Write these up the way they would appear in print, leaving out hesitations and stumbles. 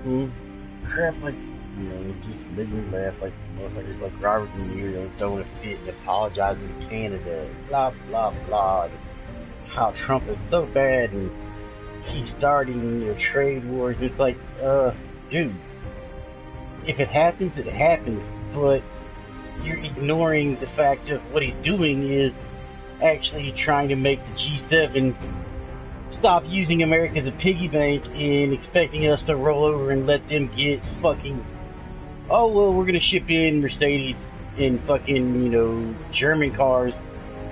mm, crap like, just made me laugh like motherfuckers like Robert De Niro throwing a fit and apologizing to Canada, blah blah blah, and how Trump is so bad and he's starting trade wars. It's like, dude, if it happens, it happens, but you're ignoring the fact of what he's doing is actually trying to make the G7 stop using America as a piggy bank and expecting us to roll over and let them get fucking, oh, well, we're gonna ship in Mercedes and fucking, German cars,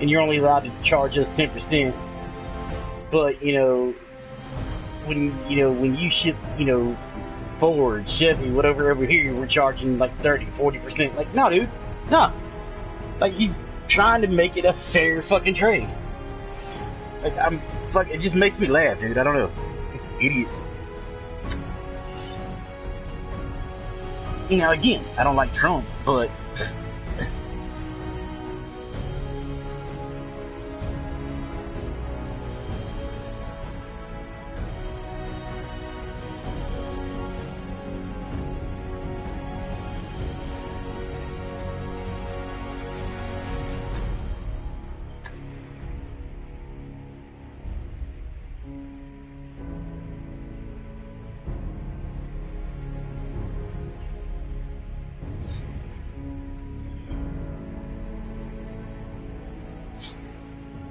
and you're only allowed to charge us 10%. But, when you ship, Ford, Chevy, whatever over here, we're charging like 30-40%. Like, no, dude, no. Like, he's trying to make it a fair fucking trade. Like, it just makes me laugh, dude. I don't know. It's idiots. Again, I don't like Trump, but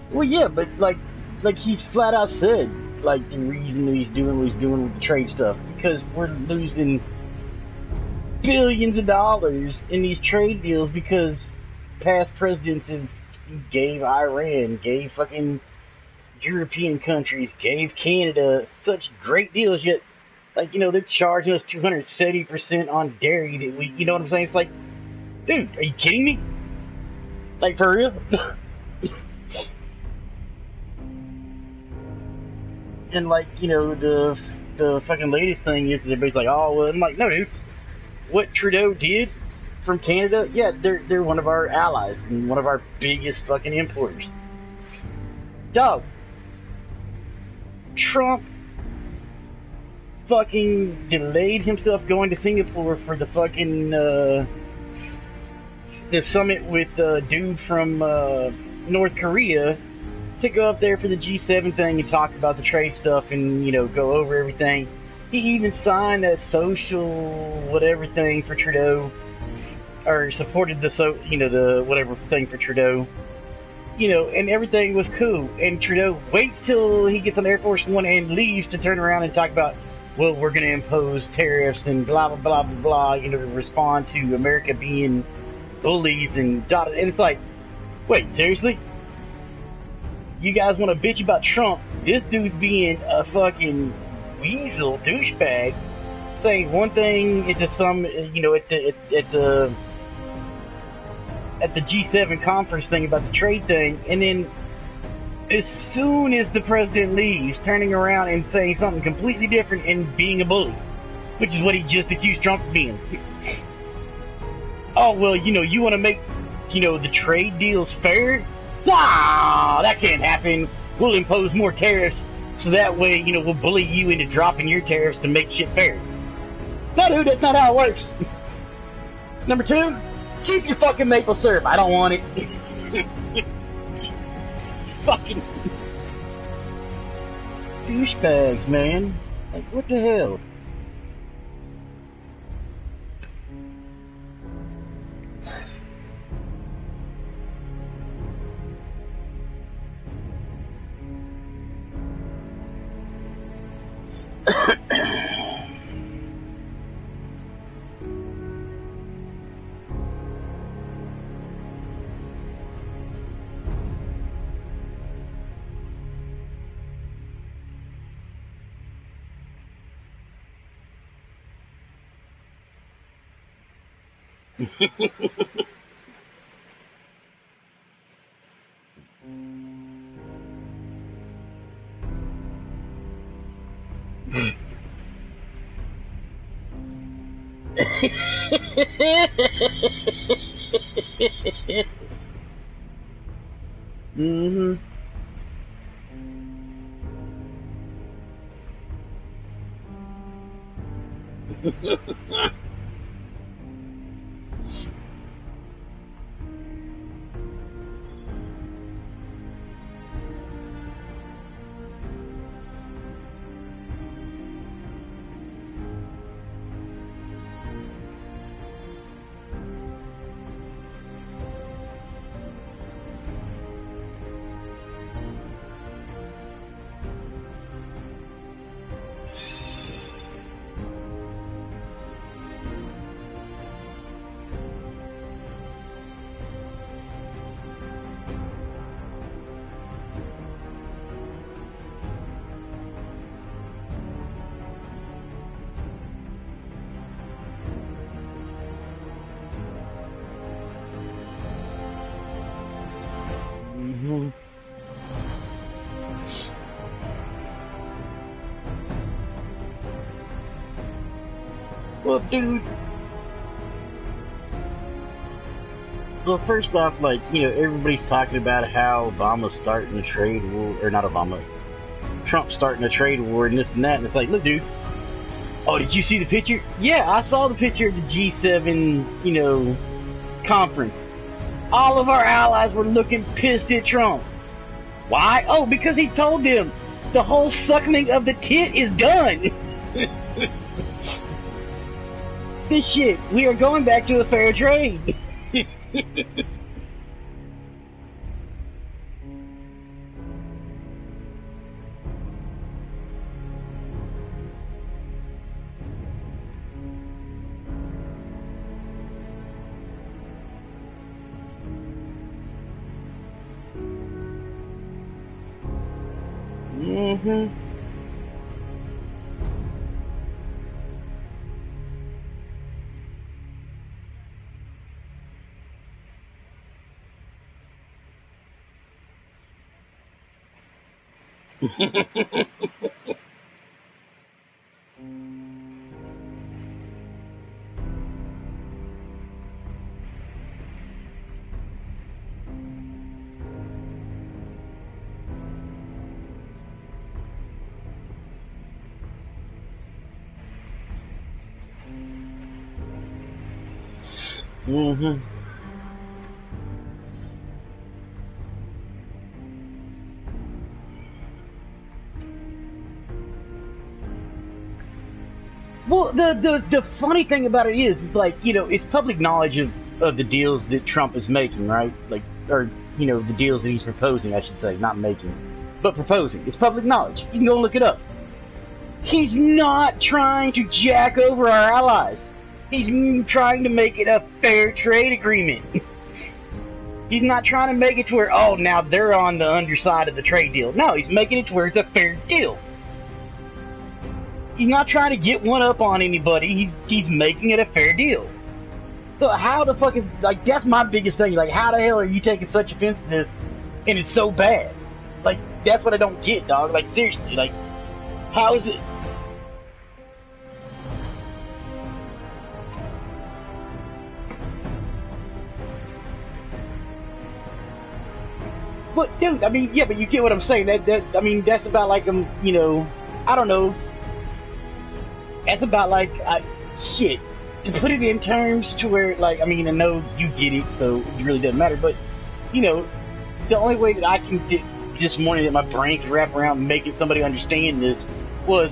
well, yeah, but like he's flat out said, like the reason that he's doing what he's doing with the trade stuff because we're losing billions of dollars in these trade deals because past presidents have gave Iran, gave fucking European countries, gave Canada such great deals. Yet, like they're charging us 270% on dairy that we, you know what I'm saying? It's like, dude, are you kidding me? Like for real? And like the fucking latest thing is everybody's like, oh well, I'm like, no, dude, what Trudeau did from Canada, yeah, they're one of our allies and one of our biggest fucking importers. Dog, Trump fucking delayed himself going to Singapore for the fucking the summit with the dude from North Korea to go up there for the G7 thing and talk about the trade stuff and go over everything. He even signed that social whatever thing for Trudeau, or supported the whatever thing for Trudeau, and everything was cool. And Trudeau waits till he gets on Air Force One and leaves to turn around and talk about, well, we're going to impose tariffs and blah blah blah blah blah, to respond to America being bullies and dot. And it's like, wait, seriously? You guys want to bitch about Trump? This dude's being a fucking weasel douchebag, saying one thing at the G7 conference thing about the trade thing, and then as soon as the president leaves, turning around and saying something completely different and being a bully, which is what he just accused Trump of being. Oh well, you want to make the trade deals fair? Nah, that can't happen. We'll impose more tariffs so that way, we'll bully you into dropping your tariffs to make shit fair. No, dude, that's not how it works. Number two, keep your fucking maple syrup. I don't want it. Fucking douchebags, man. Like, what the hell? Mm-hmm. Mhm. Well, dude. Well, first off, like, everybody's talking about how Obama's starting a trade war, or not Obama, Trump's starting a trade war and this and that, and it's like, look, dude. Oh, did you see the picture? Yeah, I saw the picture of the G7, conference. All of our allies were looking pissed at Trump. Why? Oh, because he told them the whole sucking of the tit is done. This shit, we are going back to a fair trade. Mm-hmm. Mm-hmm. Well, the funny thing about it is like, it's public knowledge of the deals that Trump is making, right? Like, or, the deals that he's proposing, I should say, not making, but proposing. It's public knowledge. You can go and look it up. He's not trying to jack over our allies. He's trying to make it a fair trade agreement. He's not trying to make it to where, oh, now they're on the underside of the trade deal. No, he's making it to where it's a fair deal. He's not trying to get one up on anybody. He's making it a fair deal. So how the fuck is, like, that's my biggest thing. Like, how the hell are you taking such offense to this and it's so bad? Like, that's what I don't get, dog. Like, seriously, like, how is it? But, dude, I mean, yeah, but you get what I'm saying. I mean, that's about like, I don't know. That's about like, shit. To put it in terms to where, like, I mean, I know you get it, so it really doesn't matter. But, the only way that I can get this morning that my brain can wrap around making somebody understand this was,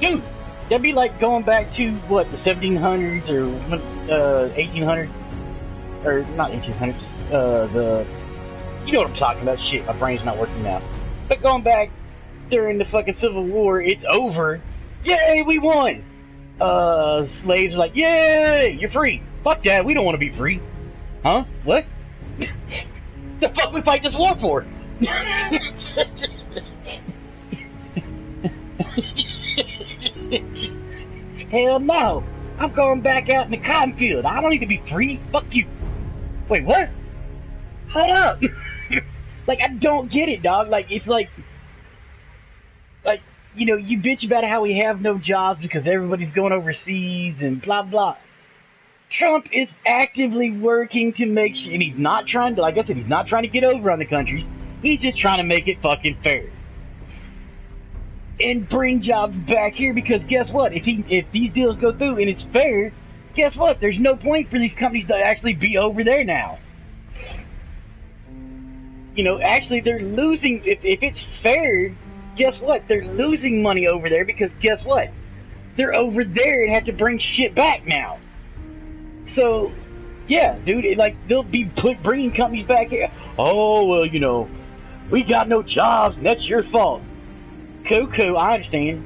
dude, that'd be like going back to, what, the 1700s or 1800s? Or not 1800s, you know what I'm talking about. Shit, my brain's not working now. But going back during the fucking Civil War, it's over. Yay, we won! Slaves are like, yay, you're free. Fuck that, we don't want to be free. Huh? What? The fuck we fight this war for? Hell no. I'm going back out in the cotton field. I don't need to be free. Fuck you. Wait, what? Hold up. Like, I don't get it, dog. Like, it's like, you bitch about how we have no jobs because everybody's going overseas and blah, blah. Trump is actively working to make sure, and he's not trying to, like I said, he's not trying to get over on the countries. He's just trying to make it fucking fair. and bring jobs back here, because guess what? If these deals go through and it's fair, guess what? There's no point for these companies to actually be over there now. You know, actually they're losing. If it's fair, guess what? They're losing money over there, because guess what? They're over there and have to bring shit back now. So, yeah, dude, they'll be bringing companies back here. Oh, well, you know, we got no jobs and that's your fault. Cool, I understand.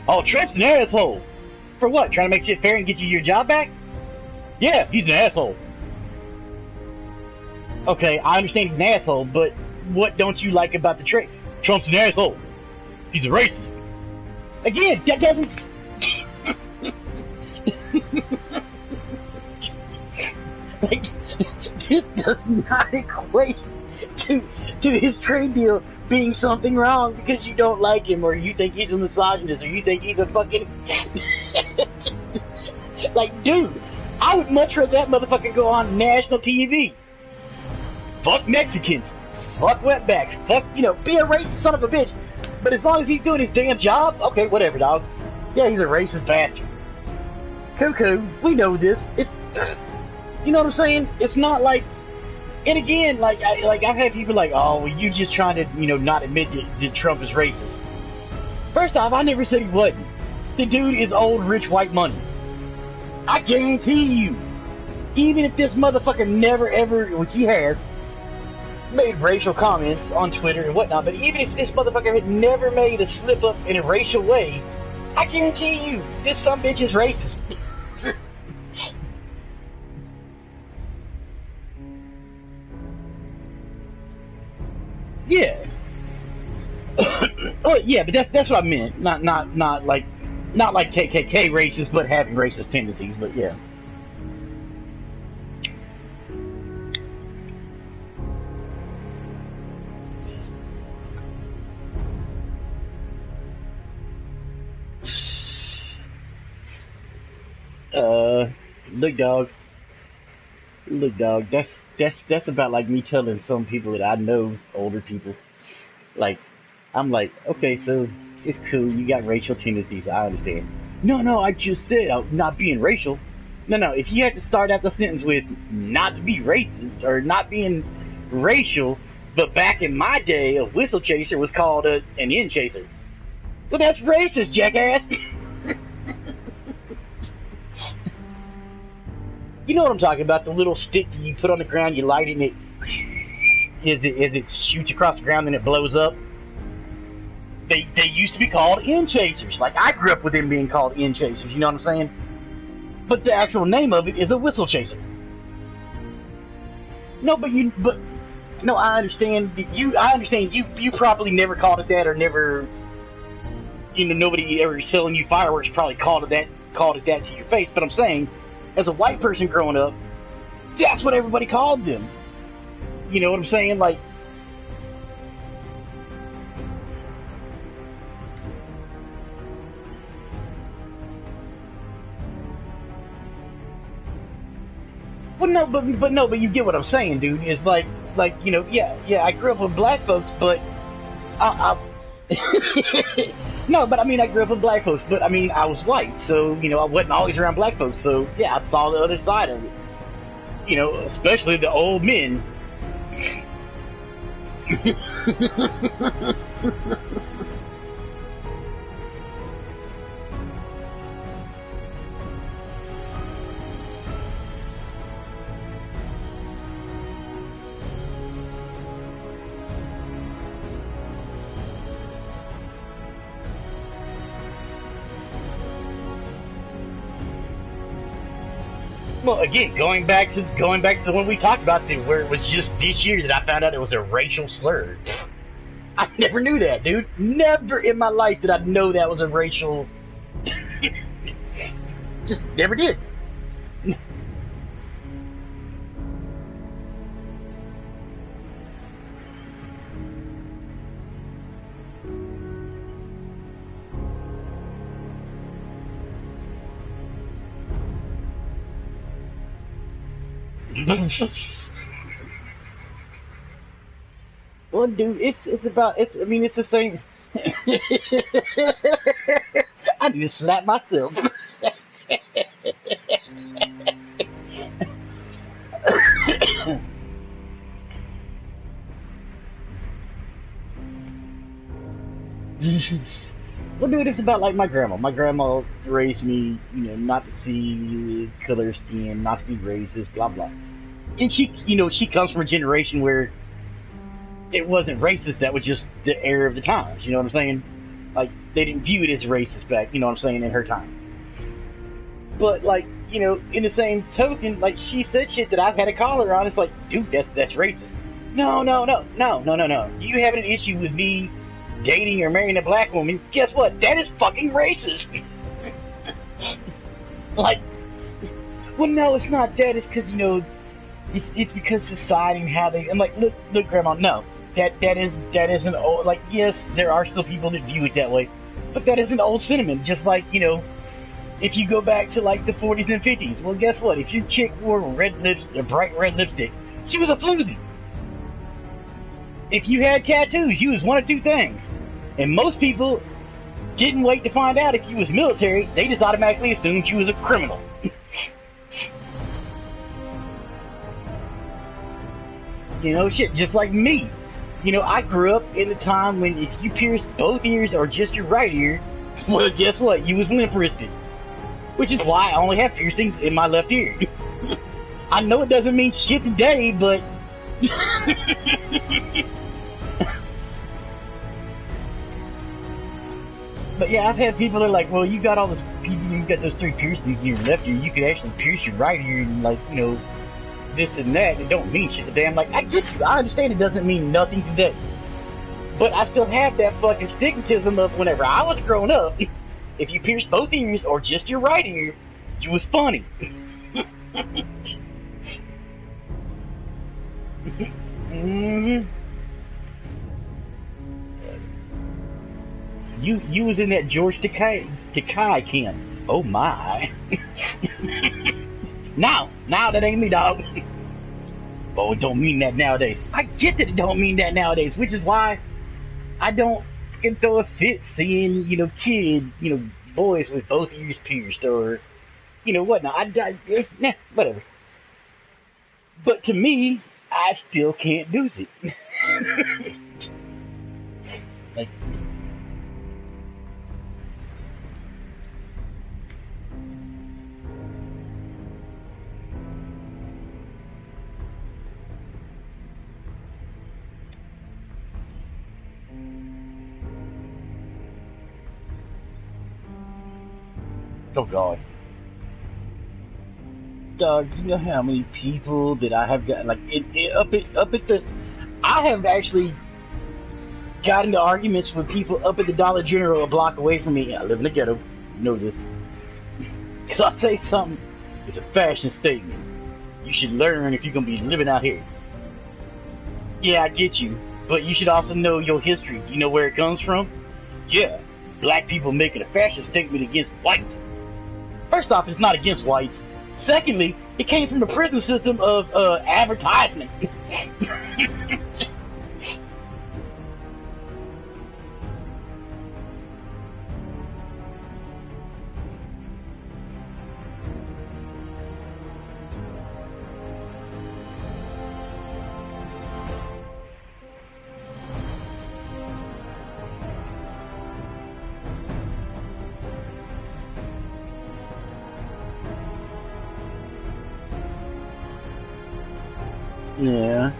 Oh, Trump's an asshole. For what? Trying to make shit fair and get you your job back? Yeah, he's an asshole. Okay, I understand he's an asshole, but what don't you like about the trade? Trump's an asshole. He's a racist. Again, that doesn't... like, this does not equate to his trade deal being something wrong because you don't like him, or you think he's a misogynist, or you think he's a fucking... like, dude, I would much rather that motherfucker go on national TV. Fuck Mexicans. Fuck wetbacks. Fuck, you know, be a racist son of a bitch. But as long as he's doing his damn job, okay, whatever, dog. Yeah, he's a racist bastard. Cuckoo, we know this. It's, you know what I'm saying? It's not like, and again, like I've had people like, oh, well, you just trying to, you know, not admit that Trump is racist. First off, I never said he wasn't. The dude is old, rich, white money. I guarantee you, even if this motherfucker never ever, which he has, made racial comments on Twitter and whatnot, but even if this motherfucker had never made a slip up in a racial way, I guarantee you, this sumbitch is racist. Yeah. Oh yeah, but that's what I meant. Not like KKK racist, but having racist tendencies. But yeah. Look, dog. That's about like me telling some people that I know, older people, like, I'm like, okay, so it's cool, you got racial tendencies, I understand. No, I just said I'm not being racial. No, if you had to start out the sentence with not to be racist or not being racial, but back in my day, a whistle chaser was called an in chaser. Well, that's racist, jackass. You know what I'm talking about, the little stick that you put on the ground, you light it, and as it shoots across the ground and it blows up. They used to be called in chasers. Like, I grew up with them being called in chasers, you know what I'm saying? But the actual name of it is a whistle chaser. No, I understand you probably never called it that, or never, you know, nobody ever selling you fireworks probably called it that to your face, but I'm saying, as a white person growing up, that's what everybody called them. You know what I'm saying? Like, well, but you get what I'm saying, dude. It's like, you know, yeah, I grew up with black folks, but no, but I mean, I grew up with black folks, but I mean, I was white, so, you know, I wasn't always around black folks, so, yeah, I saw the other side of it. You know, especially the old men. Well, again, going back to the one we talked about, where it was just this year that I found out it was a racial slur. I never knew that, dude. Never in my life did I know that was a racial. Just never did. Well, dude, it's the same. I need to slap myself. Well, dude, it's about like my grandma. My grandma raised me, not to see color skin, not to be racist, blah blah. And she comes from a generation where it wasn't racist. That was just the era of the times. You know what I'm saying? Like they didn't view it as racist back. You know what I'm saying, in her time. But like, in the same token, like she said shit that I've had to call her on. It's like, dude, that's racist. No, no, no, no, no, no, no. You having an issue with me dating or marrying a black woman? Guess what? That is fucking racist. Like, well, no, it's not that. It's because it's because society and how they. I'm like, look, Grandma. No, that is an old. Like, yes, there are still people that view it that way, but that is an old sentiment. Just like if you go back to like the 40s and 50s, well, guess what? If your chick wore red lips or bright red lipstick, she was a floozy. If you had tattoos, you was one of two things. And most people didn't wait to find out if you was military. They just automatically assumed you was a criminal. Shit, just like me. I grew up in a time when if you pierced both ears or just your right ear, well, guess what? You was limp-wristed. Which is why I only have piercings in my left ear. I know it doesn't mean shit today, but... But yeah, I've had people that are like, well, you got all this, you got those 3 piercings in your left ear, you could actually pierce your right ear and like, this and that. It don't mean shit today. I'm like, I get you. I understand it doesn't mean nothing today. But I still have that fucking stigmatism of whenever I was growing up, if you pierced both ears or just your right ear, you was funny. Mm-hmm. You was in that George Takei camp. Oh my. Now that ain't me, dog. Oh, it don't mean that nowadays. I get that it don't mean that nowadays, which is why I don't fucking throw a fit seeing, boys with both ears pierced or, whatnot. Whatever. But to me, I still can't do it. Like, oh God. Dog, you know how many people that I have got, like, up at the, I have actually got into arguments with people up at the Dollar General a block away from me. I live in the ghetto, you know this. Because I say something, it's a fashion statement. You should learn if you're going to be living out here. Yeah, I get you, but you should also know your history. You know where it comes from? Yeah, black people making a fashion statement against whites. First off, it's not against whites. Secondly, it came from the prison system of advertisement. Yeah.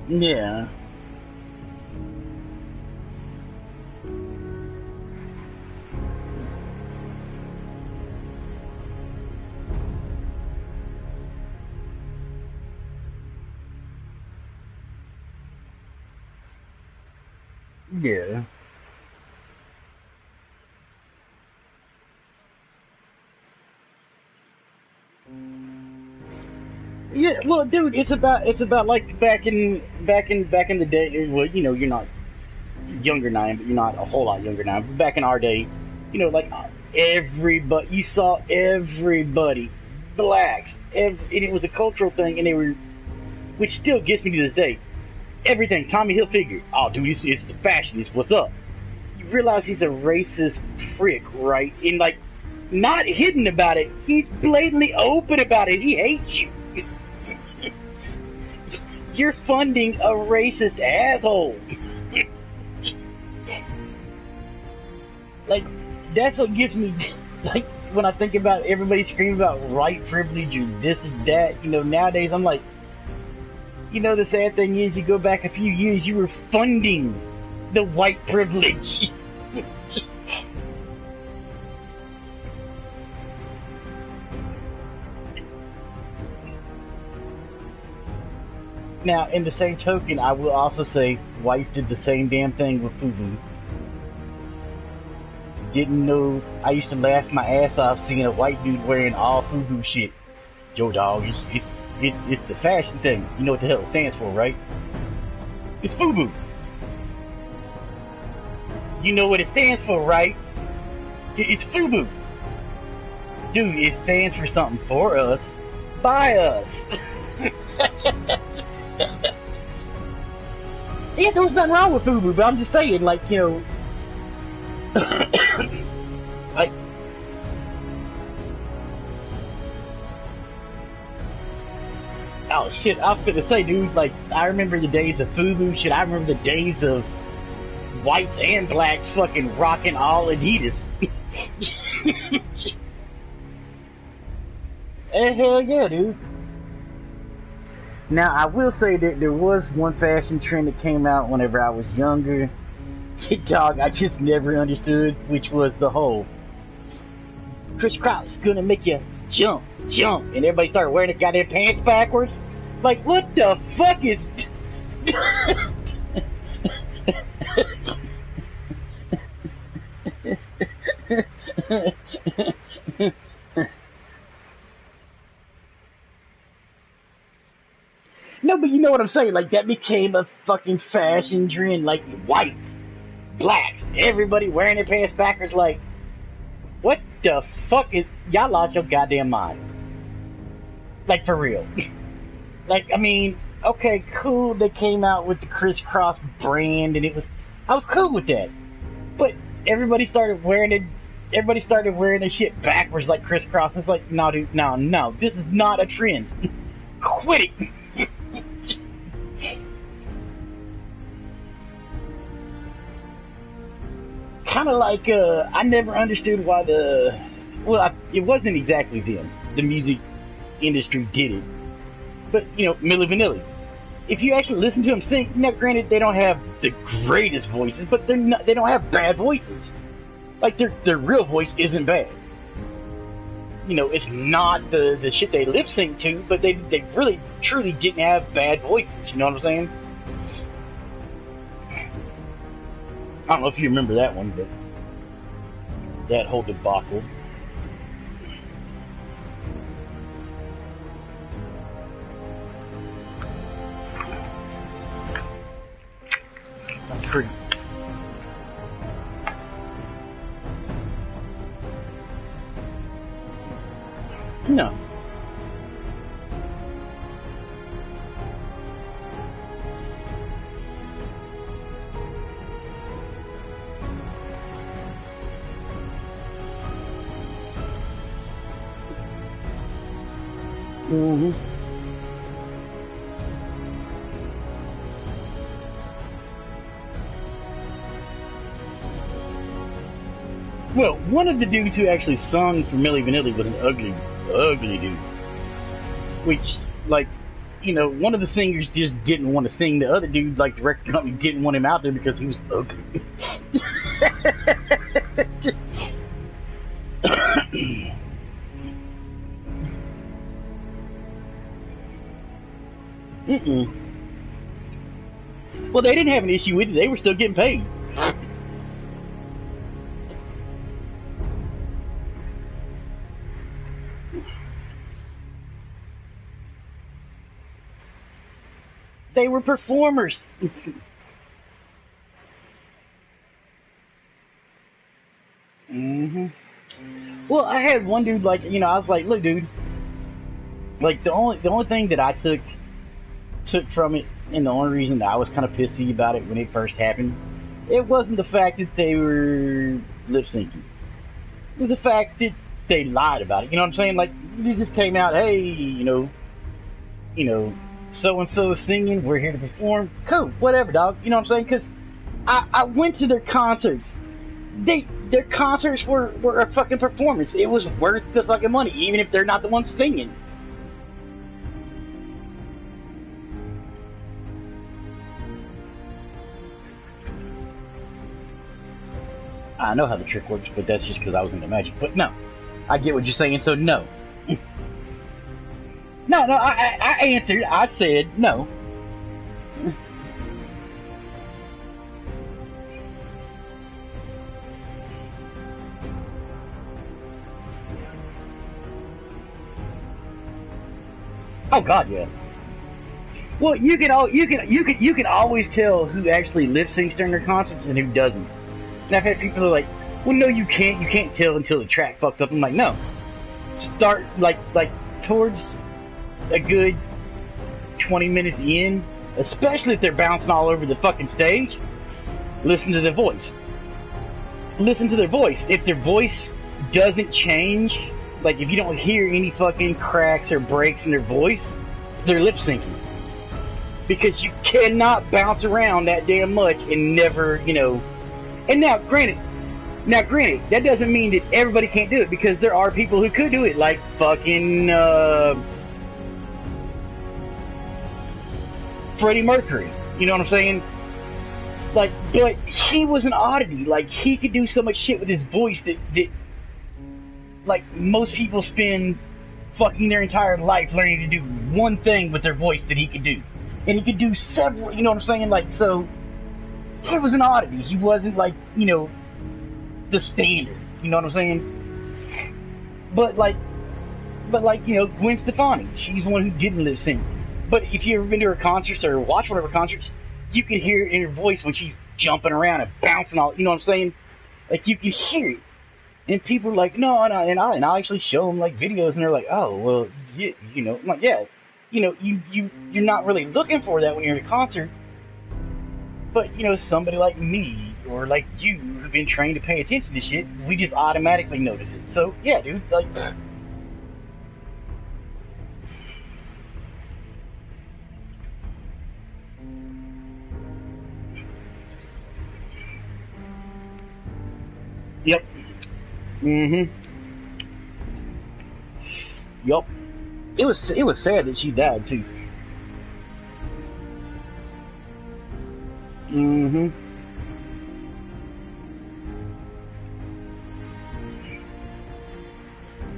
Yeah. Yeah. Yeah, well, dude, it's about like back in the day. Well, you're not younger than I am, but you're not a whole lot younger than I am. But back in our day, like everybody, you saw everybody, blacks, and it was a cultural thing, and they were, which still gets me to this day. Everything Tommy Hilfiger, oh, dude, it's the fashion, it's what's up. You realize he's a racist prick, right? And like, not hidden about it. He's blatantly open about it. He hates you. You're funding a racist asshole. Like, that's what gets me, like, when I think about everybody screaming about white privilege or this and that, nowadays I'm like, the sad thing is, you go back a few years, you were funding the white privilege. Now, in the same token, I will also say whites did the same damn thing with FUBU. Didn't know. I used to laugh my ass off seeing a white dude wearing all FUBU shit. Yo, dog, it's the fashion thing. You know what the hell it stands for, right? It's FUBU. You know what it stands for, right? It's FUBU. Dude, it stands for something for us, by us. Yeah, there was nothing wrong with FUBU, but I'm just saying, like, like, oh shit, I was gonna say, dude, like, I remember the days of FUBU, shit, I remember the days of whites and blacks fucking rocking all Adidas. Hell yeah, dude. Now, I will say that there was one fashion trend that came out whenever I was younger. Dog, I just never understood, which was the whole crisscross gonna make you jump, and everybody started wearing the goddamn pants backwards. Like, what the fuck is? No, but you know what I'm saying. Like, that became a fucking fashion trend. Like, whites, blacks, everybody wearing their pants backwards. Like, what the fuck is? Y'all lost your goddamn mind. Like, for real. Like, I mean, okay, cool. They came out with the crisscross brand, and I was cool with that. But everybody started wearing it. Everybody started wearing their shit backwards like crisscross. It's like, no, dude, no. This is not a trend. Quit it. Kind of like, I never understood why it wasn't exactly them. The music industry did it. But, Milli Vanilli. If you actually listen to them sing, now granted, they don't have the greatest voices, but they don't have bad voices. Like, their real voice isn't bad. It's not the shit they lip sync to, but they really, truly didn't have bad voices, you know what I'm saying? I don't know if you remember that one, but that whole debacle. That's pretty. No. Mm-hmm. Well, one of the dudes who actually sung for Milli Vanilli was an ugly dude. Which, like, one of the singers just didn't want to sing. The other dude, like, the record company didn't want him out there because he was ugly. Mm-mm. Well, they didn't have an issue with it. They were still getting paid. They were performers. hmm Well, I had one dude like, I was like, look, dude, like the only thing that I took from it, and the only reason that I was kind of pissy about it when it first happened, it wasn't the fact that they were lip syncing. It was the fact that they lied about it. You know what I'm saying? Like, it just came out, hey, so and so singing, we're here to perform. Cool, whatever, dog. You know what I'm saying? Because I went to their concerts. Their concerts were a fucking performance. It was worth the fucking money, even if they're not the ones singing. I know how the trick works, but that's just because I was into magic. But no, I get what you're saying. So no, no. I answered. I said no. Oh God, yeah. Well, you can always tell who actually lip syncs during their concerts and who doesn't. And I've had people who are like, well, no, you can't. You can't tell until the track fucks up. I'm like, no. Start like towards a good 20 minutes in, especially if they're bouncing all over the fucking stage. Listen to their voice. Listen to their voice. If their voice doesn't change, like if you don't hear any fucking cracks or breaks in their voice, they're lip syncing. Because you cannot bounce around that damn much and never, And now granted, that doesn't mean that everybody can't do it, because there are people who could do it, like fucking Freddie Mercury. You know what I'm saying? Like, but he was an oddity. Like, he could do so much shit with his voice that like, most people spend fucking their entire life learning to do one thing with their voice that he could do. And he could do several, you know what I'm saying? Like, so, he was an oddity. He wasn't like, the standard. You know what I'm saying? But like, Gwen Stefani, she's the one who didn't lip sync. But if you ever been to her concerts or watch one of her concerts, you can hear it in her voice when she's jumping around and bouncing all. You know what I'm saying? Like, you can hear it. And people are like, no, and I actually show them like videos, and they're like, oh, well, I'm like, yeah, you're not really looking for that when you're at a concert. But somebody like me or like you who've been trained to pay attention to shit, we just automatically notice it. So yeah, dude, like. Yep. Yup. It was sad that she died too.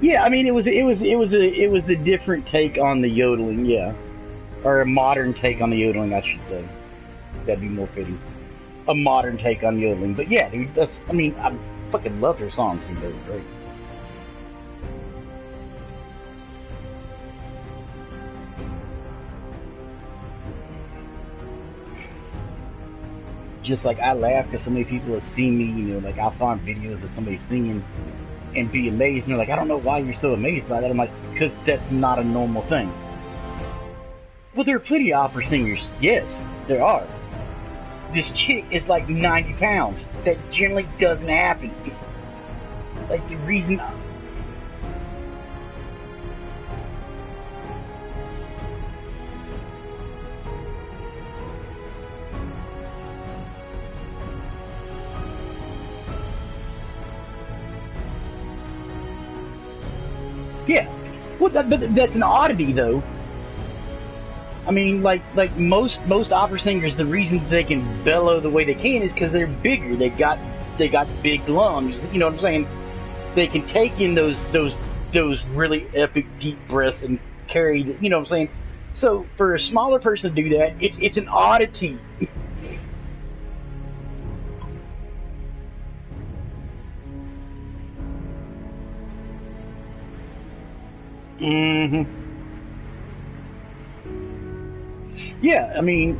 Yeah, I mean, it was a different take on the yodeling, yeah, or a modern take on the yodeling, I should say. That'd be more fitting. A modern take on yodeling, but yeah, dude, I fucking loved her songs, and they were great. Just like I laugh because so many people have seen me, like I'll find videos of somebody singing and be amazed, and they're like, I don't know why you're so amazed by that. I'm like, because that's not a normal thing. Well, there are plenty of opera singers. Yes, there are. This chick is like 90 pounds. That generally doesn't happen. Like, the reason. Yeah. Well, but that's an oddity, though. I mean, like most opera singers, the reason they can bellow the way they can is because they're bigger. They got big lungs. You know what I'm saying? They can take in those really epic deep breaths and carry. You know what I'm saying? So for a smaller person to do that, it's an oddity. Hmm. Yeah, I mean,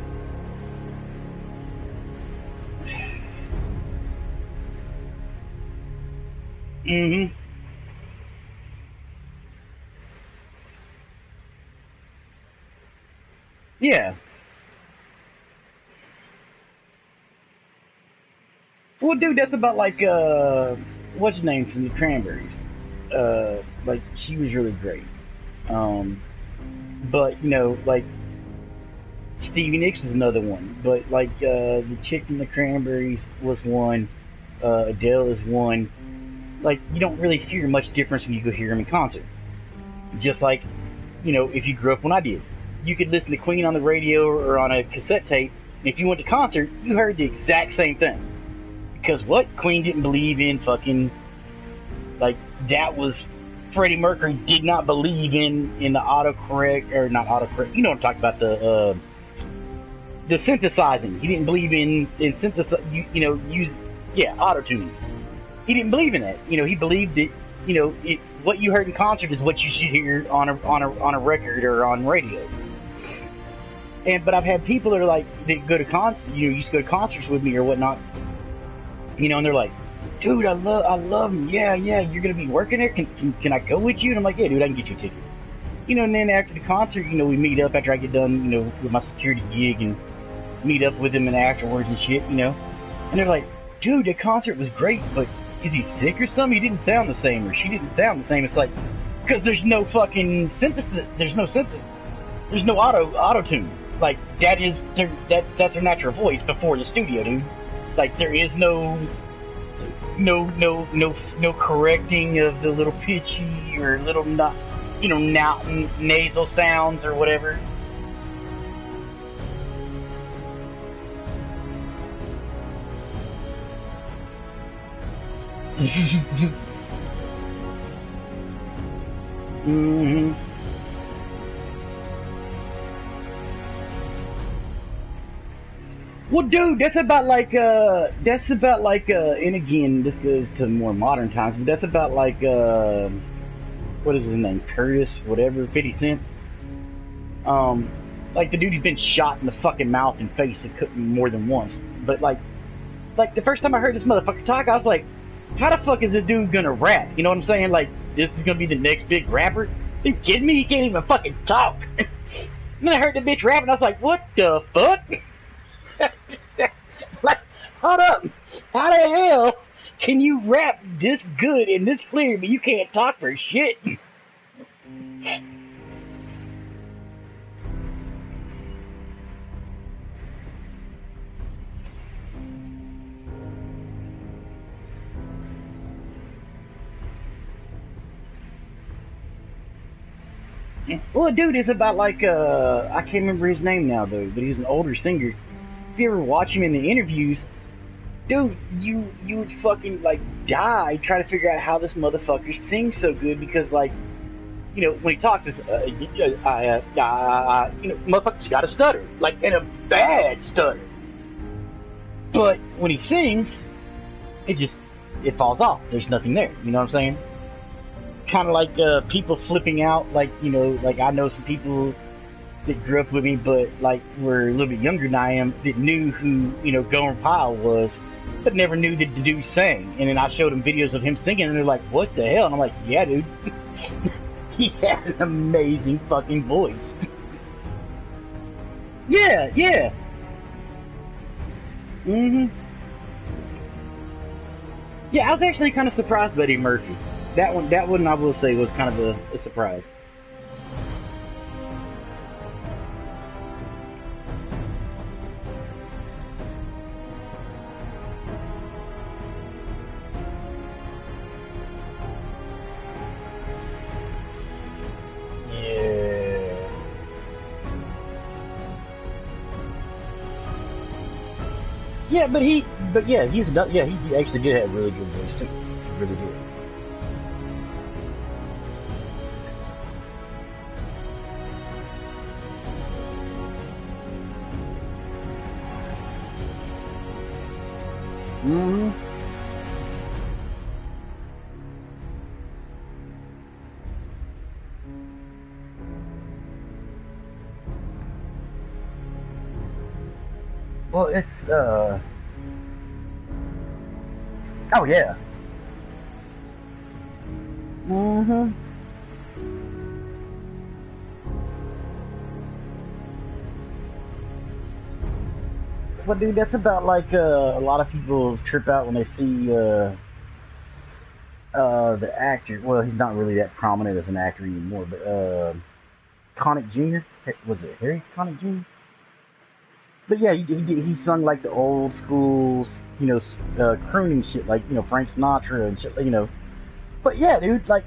hmm, yeah. Well, dude, that's about like what's his name from the Cranberries? Like she was really great. Um, but like Stevie Nicks is another one. But like the chick from the Cranberries was one. Adele is one. Like you don't really hear much difference when you go hear them in concert. Just like if you grew up when I did, you could listen to Queen on the radio or on a cassette tape. And if you went to concert, you heard the exact same thing. Because what? Queen didn't believe in fucking like that was Freddie Mercury did not believe in the autocorrect or not autocorrect. You know what I'm talking about the synthesizing. He didn't believe in synthesize. Use auto tuning. He didn't believe in that. He believed that what you heard in concert is what you should hear on a record or on radio. But I've had people that are like that go to used to go to concerts with me or whatnot. And they're like, dude, I love him. Yeah, you're gonna be working there. Can I go with you? And I'm like, yeah, dude, I can get you a ticket. And then after the concert, we meet up after I get done, with my security gig and meet up with him and afterwards and shit, And they're like, dude, the concert was great, but is he sick or something? He didn't sound the same, or she didn't sound the same. It's like, because there's no fucking synthesis. There's no synthesis. There's no auto tune. Like that's their natural voice before the studio, dude. Like there is no correcting of the little pitchy or little not not nasal sounds or whatever. Hmm. Well, dude, and again, this goes to more modern times, but that's about like, what is his name, Curtis, whatever, 50 Cent. Um, like the dude who's been shot in the fucking mouth and face more than once. But like the first time I heard this motherfucker talk, I was like, how the fuck is this dude gonna rap? You know what I'm saying? Like, this is gonna be the next big rapper? Are you kidding me? He can't even fucking talk. And then I heard the bitch rapping, I was like, what the fuck? Like, hold up. How the hell can you rap this good and this clear, but you can't talk for shit? Well, dude, it's about like I can't remember his name now though, but he's an older singer. If you ever watch him in the interviews, dude, you would fucking like die trying to figure out how this motherfucker sings so good because like when he talks, it's motherfucker's got a stutter, like in a bad stutter. But when he sings, it falls off. There's nothing there. You know what I'm saying? Kind of like people flipping out. Like like I know some people that grew up with me, but like were a little bit younger than I am, that knew who Gomer Pyle was, but never knew that the dude sang. And then I showed them videos of him singing, and they're like, "What the hell?" And I'm like, "Yeah, dude, he had an amazing fucking voice." Yeah, yeah. Mhm. Yeah, I was actually kind of surprised by Eddie Murphy. That one, I will say, was kind of a surprise. Yeah. Yeah, but yeah, he actually did have a really good voice too. He really did. Hmm. Well, it's oh yeah. Mm-hmm. Well, dude, that's about like a lot of people trip out when they see the actor. Well, he's not really that prominent as an actor anymore, but Connick Jr. Was it Harry Connick Jr.? But yeah, he sung like the old schools, you know, crooning shit, like, you know, Frank Sinatra and shit, you know. But yeah, dude, like,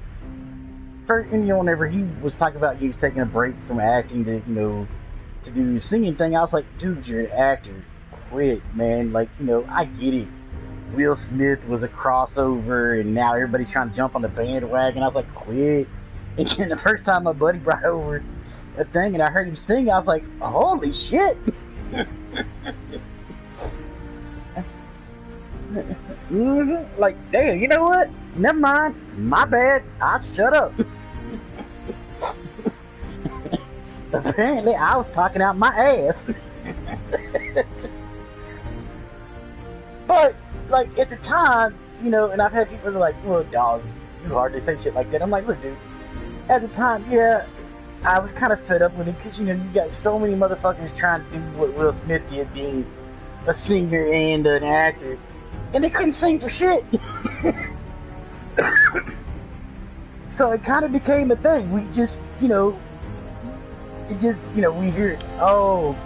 and, you know, whenever he was talking about he was taking a break from acting to, you know, to do the singing thing, I was like, dude, you're an actor. Quit, man. Like, you know, I get it. Will Smith was a crossover, and now everybody's trying to jump on the bandwagon. I was like, quit. And then the first time my buddy brought over a thing and I heard him sing, I was like, holy shit. Mm-hmm. Like, damn, you know what? Never mind. My bad. I'll shut up. Apparently, I was talking out my ass. But, like, at the time, you know, and I've had people that are like, look, dog, you hardly say shit like that. I'm like, look, dude, at the time, yeah, I was kind of fed up with it because, you know, you got so many motherfuckers trying to do what Will Smith did, being a singer and an actor, and they couldn't sing for shit. So it kind of became a thing. We just, you know, we hear it. Oh,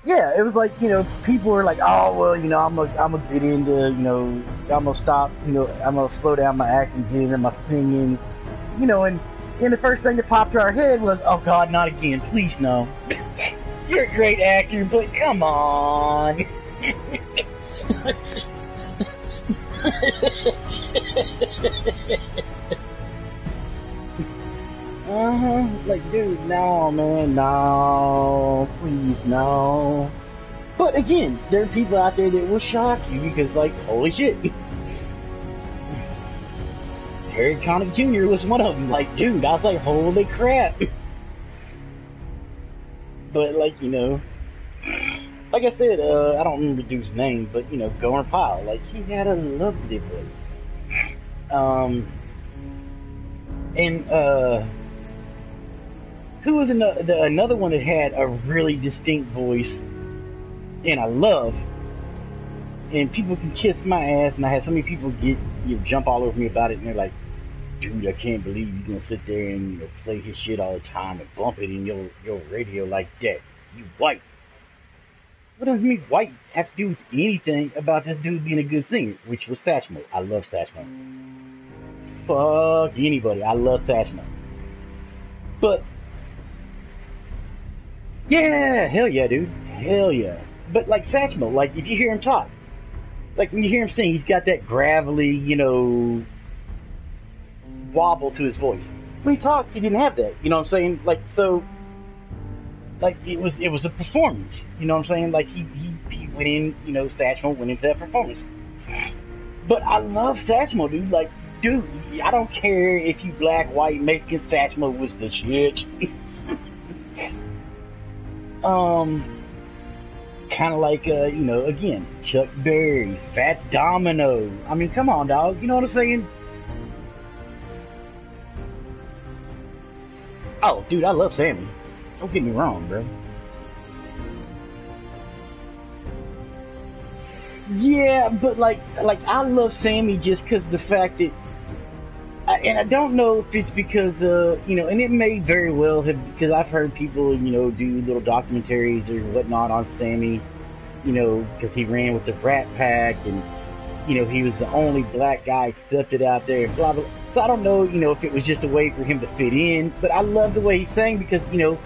yeah, it was like, you know, people were like, oh, well, you know, I'm gonna get into, you know, I'm gonna stop, you know, I'm gonna slow down my acting, get into my singing, you know, and the first thing that popped to our head was, oh God, not again, please no. You're a great actor, but come on. Like, dude, no, man, no, please, no. But again, there are people out there that will shock you because, like, holy shit. Harry Connick Jr. was one of them. Like, dude, I was like, holy crap. But, like, you know, like I said, I don't remember the dude's name, but, you know, Gomer Pyle, like, he had a lovely voice. Who was another one that had a really distinct voice, and I love, and people can kiss my ass, and I had so many people jump all over me about it, and they're like, dude, I can't believe you're gonna sit there and, you know, play his shit all the time and bump it in your radio like that. You white. What does me white have to do with anything about this dude being a good singer? Which was Satchmo. I love Satchmo. Fuck anybody. I love Satchmo. But yeah, hell yeah, dude. Hell yeah. But like Satchmo, like if you hear him talk, like when you hear him sing, he's got that gravelly, you know, wobble to his voice. When he talks, he didn't have that. You know what I'm saying? Like, so, like it was a performance. You know what I'm saying? Like he went in, you know, Satchmo went into that performance. But I love Satchmo, dude. Like, dude, I don't care if you black, white, Mexican, Satchmo was the shit. Kind of like, you know, again, Chuck Berry, Fats Domino. I mean, come on, dog. You know what I'm saying? Oh, dude, I love Sammy. Don't get me wrong, bro. Yeah, but like I love Sammy just because of the fact that, and I don't know if it's because, you know, and it may very well have, because I've heard people, you know, do little documentaries or whatnot on Sammy, you know, because he ran with the Rat Pack and, you know, he was the only black guy accepted out there, and blah, blah. So I don't know, you know, if it was just a way for him to fit in, but I love the way he sang because, you know,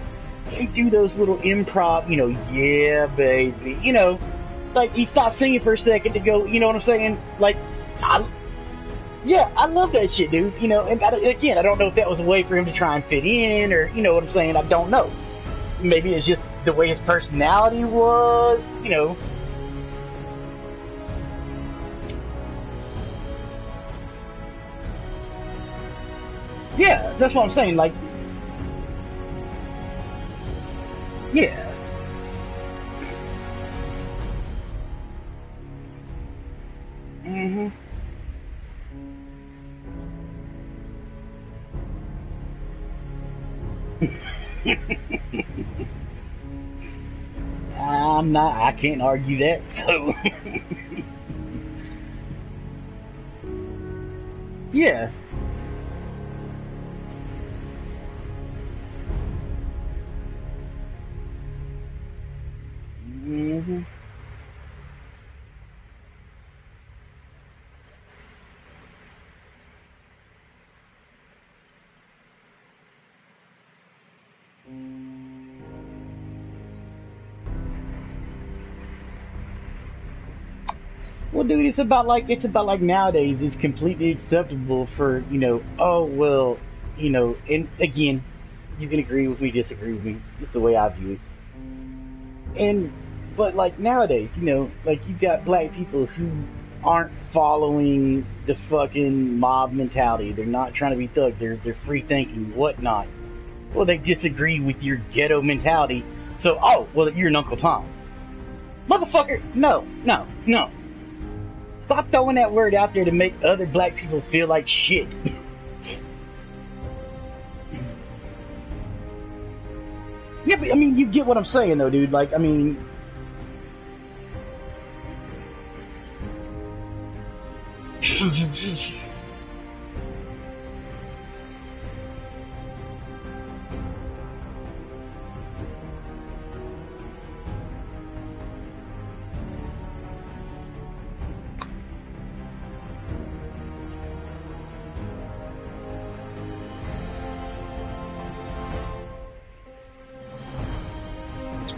he do those little improv, you know, yeah, baby, you know, like he stopped singing for a second to go, you know what I'm saying? Like, yeah, I love that shit, dude. You know, and again, I don't know if that was a way for him to try and fit in, or, you know what I'm saying? I don't know. Maybe it's just the way his personality was, you know. Yeah, that's what I'm saying. Like, yeah. I can't argue that, so. Yeah. Hmm. Well, dude, it's about like nowadays. It's completely acceptable for Oh well, and again, you can agree with me, disagree with me. It's the way I view it. And but like nowadays, like you got black people who aren't following the fucking mob mentality. They're not trying to be thug. They're free thinking, whatnot. Well, they disagree with your ghetto mentality. So, oh, well, you're an Uncle Tom, motherfucker. No, no, no. Stop throwing that word out there to make other black people feel like shit. Yeah, but I mean, you get what I'm saying, though, dude. Like, I mean,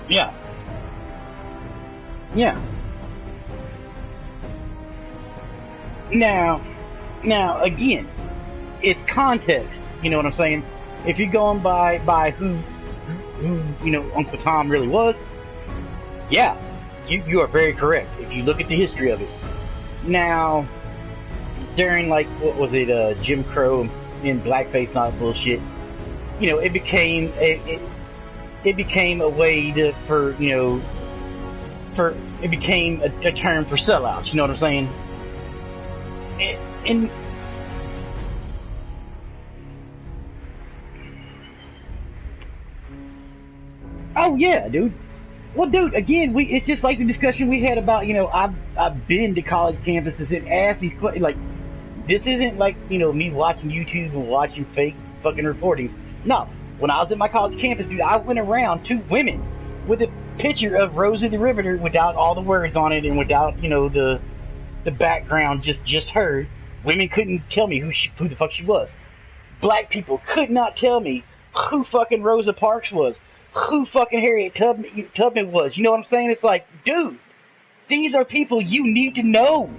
yeah, yeah. Now, now again, it's context. You know what I'm saying? If you're going by who Uncle Tom really was, yeah, you are very correct. If you look at the history of it. Now, during like what was it, Jim Crow and blackface and all that bullshit, it became it became a way to for for it became a term for sellouts. You know what I'm saying? And oh yeah, dude. Well, dude, again, it's just like the discussion we had about I've been to college campuses and asked these questions. Like, this isn't like me watching YouTube and watching fake fucking reportings. No, when I was at my college campus, dude, I went around to women with a picture of Rosie the Riveter without all the words on it and without the background, just her. Women couldn't tell me who the fuck she was. Black people could not tell me who fucking Rosa Parks was, who fucking Harriet Tubman was. You know what I'm saying? It's like, dude, these are people you need to know.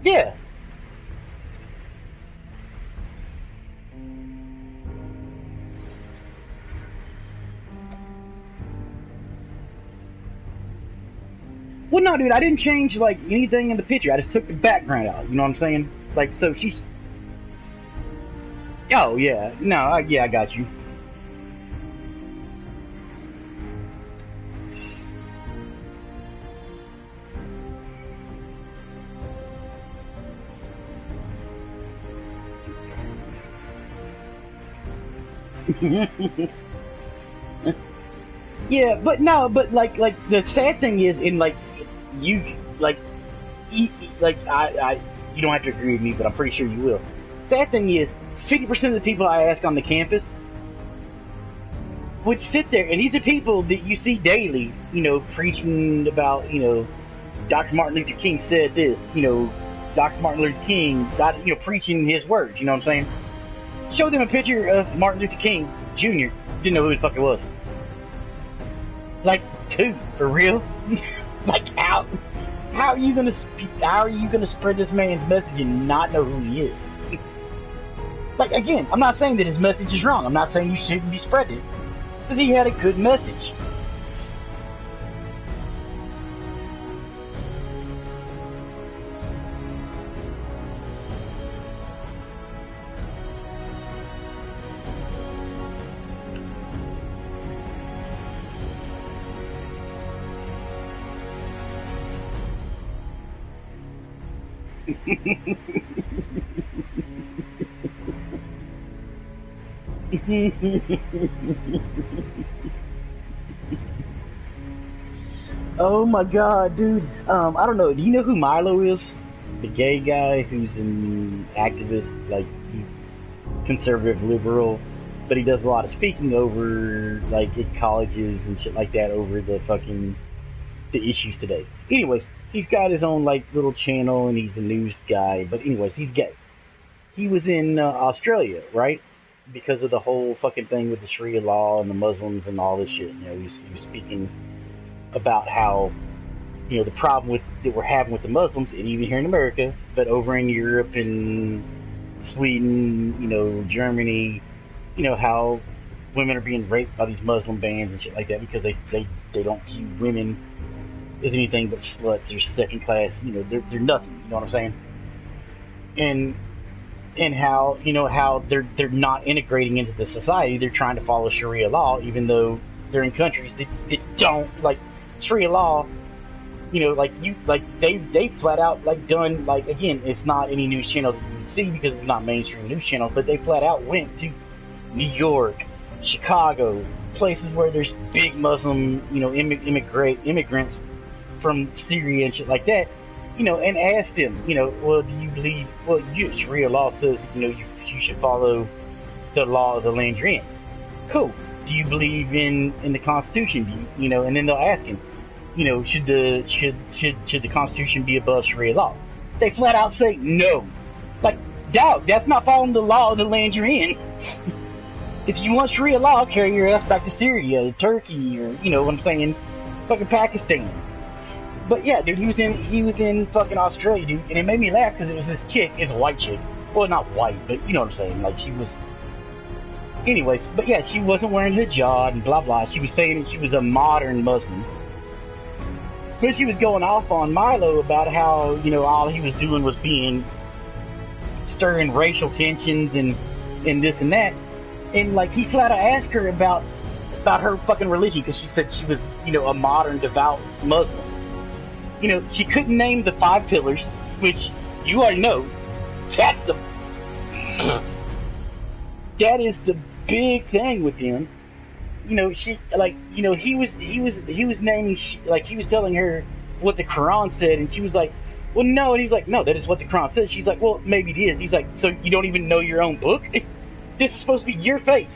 Yeah. Well, no, dude, I didn't change like anything in the picture. I just took the background out. You know what I'm saying? Like, so she's. Oh yeah, no, yeah, I got you. Yeah, but no, but like the sad thing is, in like you like like I you don't have to agree with me, but I'm pretty sure you will. Sad thing is, 50% of the people I ask on the campus would sit there, and these are people that you see daily, preaching about, Dr. Martin Luther King said this, Dr. Martin Luther King got, preaching his words. You know what I'm saying? Show them a picture of Martin Luther King Jr. Didn't know who the fuck it was. Like, dude, for real? Like, how are you gonna spread this man's message and not know who he is? Like, again, I'm not saying that his message is wrong. I'm not saying you shouldn't be spreading it, because he had a good message. Oh my god, dude. I don't know. Do you know who Milo is? The gay guy who's an activist, like he's conservative liberal, but he does a lot of speaking over like at colleges and shit like that over the issues today. Anyways, he's got his own like little channel and he's a news guy. But anyways, he's gay. He was in Australia, right? Because of the whole fucking thing with the Sharia law and the Muslims and all this shit. You know, he was speaking about how the problem with that we're having with the Muslims, and even here in America, but over in Europe and Sweden, Germany, how women are being raped by these Muslim bands and shit like that because they don't view women as anything but sluts or second class. They're nothing. You know what I'm saying? And how they're not integrating into the society. They're trying to follow Sharia law, even though they're in countries that don't like Sharia law. They flat out done again. It's not any news channel that you see because it's not mainstream news channel, but they flat out went to New York, Chicago, places where there's big Muslim immigrants from Syria and shit like that, and asked them, well, do you believe? Well, Sharia law says you should follow the law of the land you're in. Cool. Do you believe in the Constitution? And then they'll ask him, should the Constitution be above Sharia law? They flat out say no. Like, dog, that's not following the law of the land you're in. If you want Sharia law, carry your ass back to Syria, Turkey, or what I'm saying, fucking Pakistan. But yeah, dude, he was in fucking Australia, dude, and it made me laugh because it was this chick, it's a white chick. Well, not white, but you know what I'm saying. Like she was. Anyways, but yeah, she wasn't wearing hijab and blah blah. She was saying that she was a modern Muslim. But she was going off on Milo about how, all he was doing was stirring racial tensions and this and that. And, he flat out asked her about her fucking religion because she said she was, a modern devout Muslim. She couldn't name the 5 pillars, which you already know. That's that is the big thing with him. He was naming, he was telling her what the Quran said, and she was like, well, no, and he's like, no, that is what the Quran says. She's like, well, maybe it is. He's like, so you don't even know your own book? This is supposed to be your faith.